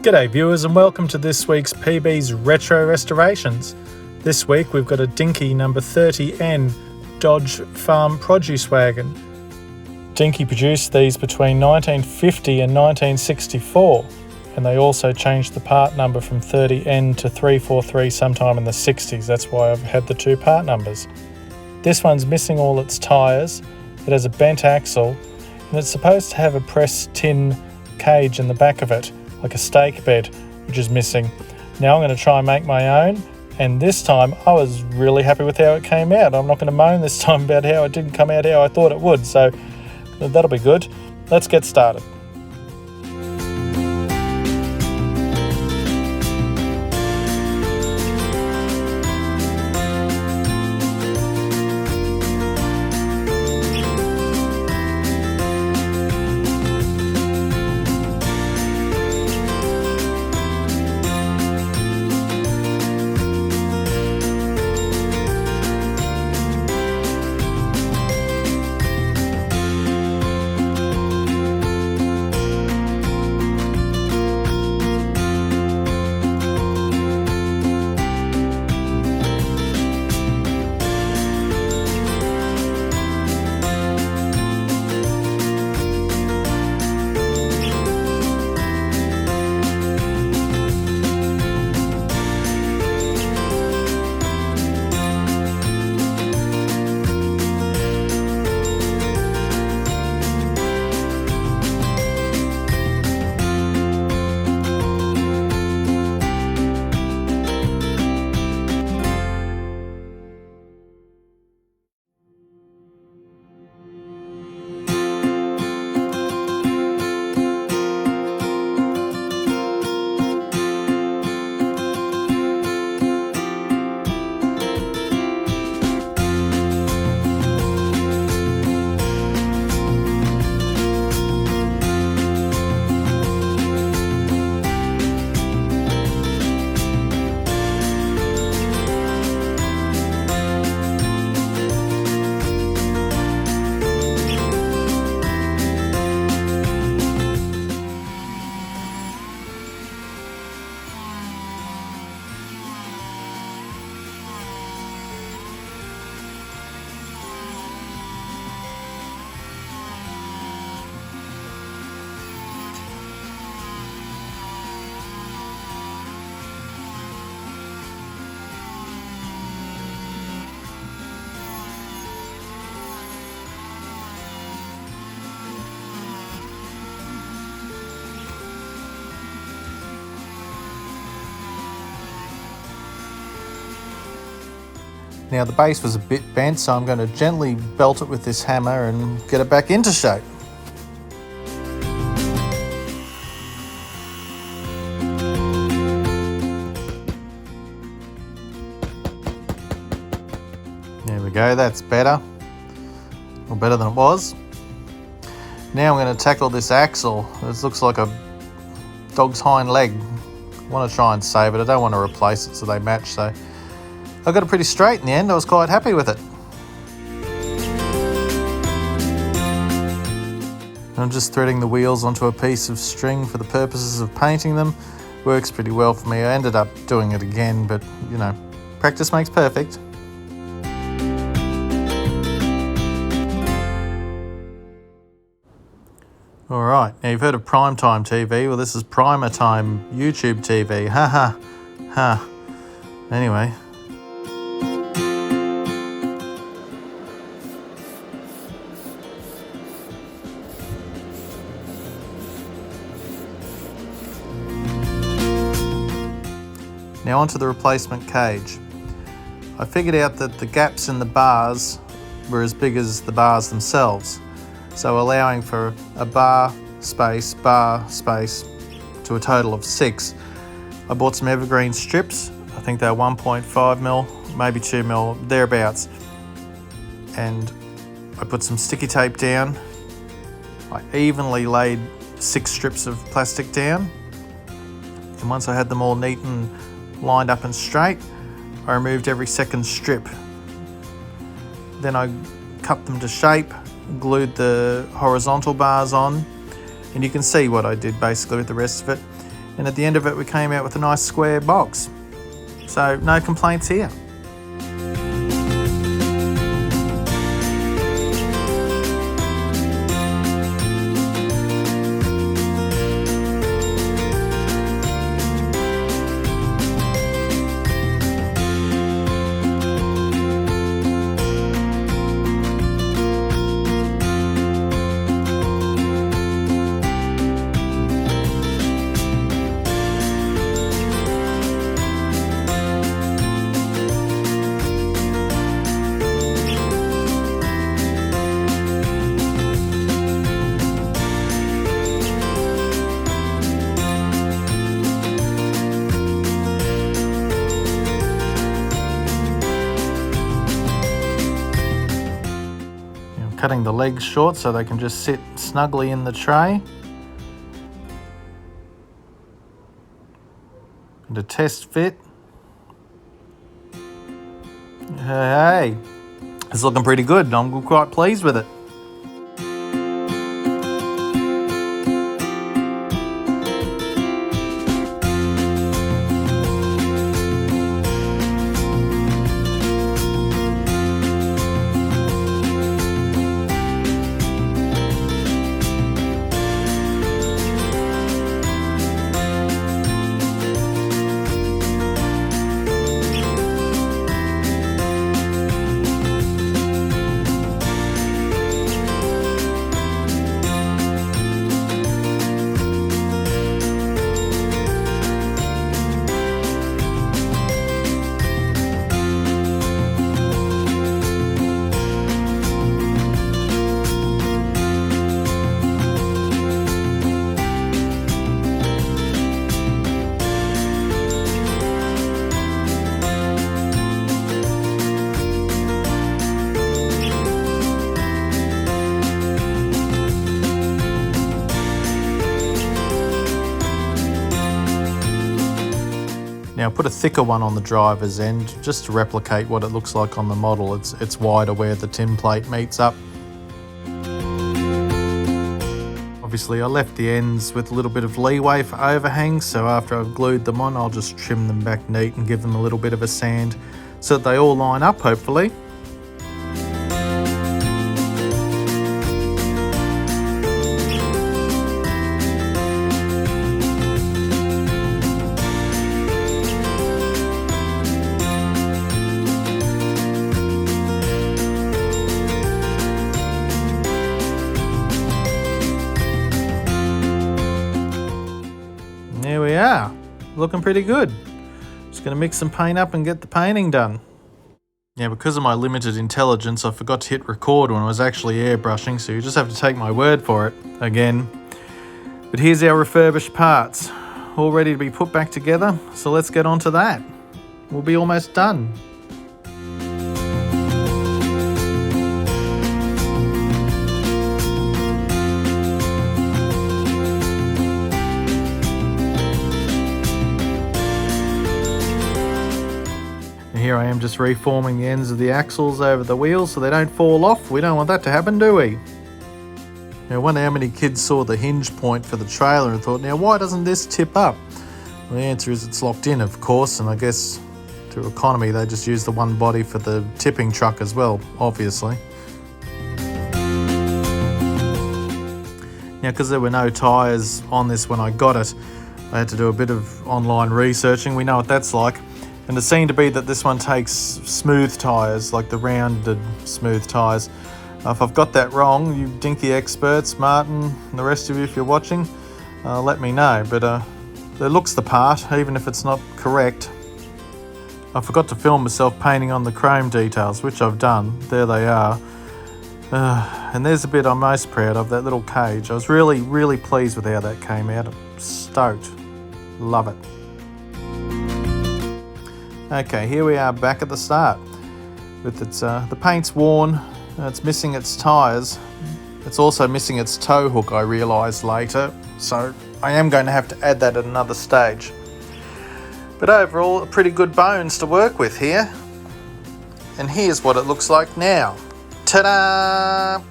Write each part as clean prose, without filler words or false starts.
G'day viewers and welcome to this week's PB's Retro Restorations. This week we've got a Dinky number 30N Dodge Farm Produce Wagon. Dinky produced these between 1950 and 1964, and they also changed the part number from 30N to 343 sometime in the 60s. That's why I've had the two part numbers. This one's missing all its tyres, it has a bent axle, and it's supposed to have a pressed tin cage in the back of it, like a stake bed, which is missing. Now I'm going to try and make my own, and this time I was really happy with how it came out. I'm not going to moan this time about how it didn't come out how I thought it would, so that'll be good. Let's get started. Now the base was a bit bent, so I'm going to gently belt it with this hammer and get it back into shape. There we go, that's better. Or better than it was. Now I'm going to tackle this axle. This looks like a dog's hind leg. I want to try and save it. I don't want to replace it so they match, so I got it pretty straight in the end. I was quite happy with it. I'm just threading the wheels onto a piece of string for the purposes of painting them. Works pretty well for me. I ended up doing it again, but you know, practice makes perfect. Alright, now you've heard of primetime TV. Well, this is primer time YouTube TV. Ha ha ha. Anyway. Now onto the replacement cage. I figured out that the gaps in the bars were as big as the bars themselves, so allowing for a bar space to a total of 6. I bought some evergreen strips. I think they're 1.5mm, maybe 2mm, thereabouts. And I put some sticky tape down. I evenly laid 6 strips of plastic down. And once I had them all neat and lined up and straight, I removed every second strip. Then I cut them to shape, glued the horizontal bars on, and you can see what I did basically with the rest of it. And at the end of it, we came out with a nice square box. So no complaints here. Cutting the legs short so they can just sit snugly in the tray. And to test fit. Hey, it's looking pretty good. I'm quite pleased with it. Now put a thicker one on the driver's end just to replicate what it looks like on the model. It's wider where the tin plate meets up. Obviously I left the ends with a little bit of leeway for overhangs, so after I've glued them on I'll just trim them back neat and give them a little bit of a sand so that they all line up hopefully. There we are, looking pretty good. Just going to mix some paint up and get the painting done. Now because of my limited intelligence, I forgot to hit record when I was actually airbrushing, so you just have to take my word for it again. But here's our refurbished parts, all ready to be put back together, so let's get on to that. We'll be almost done. Here I am just reforming the ends of the axles over the wheels so they don't fall off. We don't want that to happen, do we? Now I wonder how many kids saw the hinge point for the trailer and thought, now why doesn't this tip up? Well, the answer is it's locked in, of course, and I guess to economy they just use the one body for the tipping truck as well, obviously. Now because there were no tyres on this when I got it, I had to do a bit of online researching. We know what that's like. And it seemed to be that this one takes smooth tyres, like the rounded smooth tyres. If I've got that wrong, you Dinky experts, Martin and the rest of you if you're watching, let me know. But it looks the part, even if it's not correct. I forgot to film myself painting on the chrome details, which I've done. There they are. And there's a bit I'm most proud of, that little cage. I was really, really pleased with how that came out. I'm stoked. Love it. Okay, here we are back at the start. With its the paint's worn, it's missing its tyres. It's also missing its tow hook, I realised later. So I am going to have to add that at another stage. But overall, pretty good bones to work with here. And here's what it looks like now. Ta-da!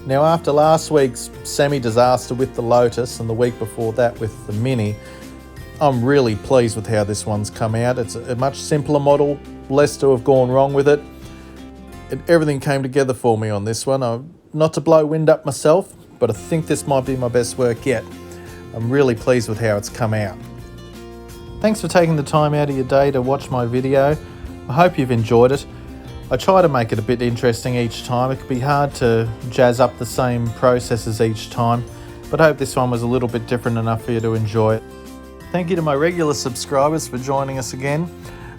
Now, after last week's semi-disaster with the Lotus and the week before that with the Mini, I'm really pleased with how this one's come out. It's a much simpler model, less to have gone wrong with it. Everything came together for me on this one. Not to blow wind up myself, but I think this might be my best work yet. I'm really pleased with how it's come out. Thanks for taking the time out of your day to watch my video. I hope you've enjoyed it. I try to make it a bit interesting each time. It can be hard to jazz up the same processes each time, but I hope this one was a little bit different enough for you to enjoy it. Thank you to my regular subscribers for joining us again.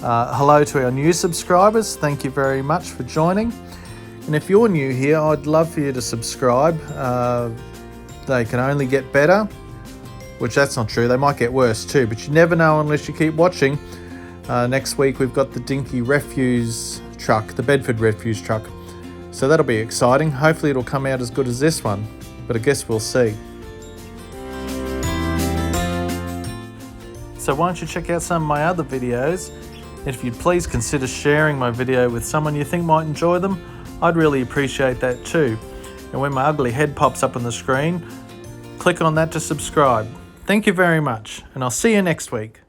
Hello to our new subscribers. Thank you very much for joining. And if you're new here, I'd love for you to subscribe. They can only get better, which that's not true. They might get worse too, but you never know unless you keep watching. Next week we've got the Dinky refuse truck, the Bedford refuse truck. So that'll be exciting. Hopefully it'll come out as good as this one, but I guess we'll see. So why don't you check out some of my other videos? If you'd please consider sharing my video with someone you think might enjoy them, I'd really appreciate that too. And when my ugly head pops up on the screen, click on that to subscribe. Thank you very much, and I'll see you next week.